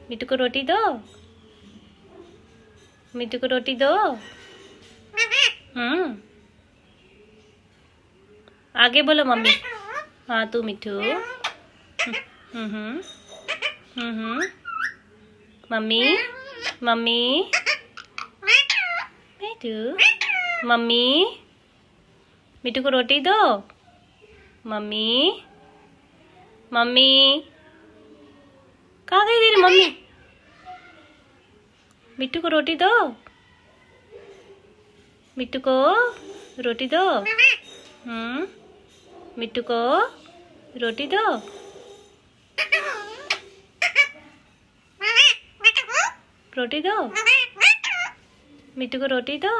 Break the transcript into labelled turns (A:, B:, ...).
A: मिट्टू को रोटी दो। मिट्टू को रोटी दो। आगे बोलो मम्मी। हाँ तू मिट्टू। मम्मी मम्मी मिट्टू मम्मी मिट्टू को रोटी दो। मम्मी मम्मी कहाँ गई तेरी मम्मी? मिट्टू को रोटी दो। मिट्टू को रोटी दो। मिट्टू को रोटी दो। रोटी दो। मिट्टू को रोटी दो।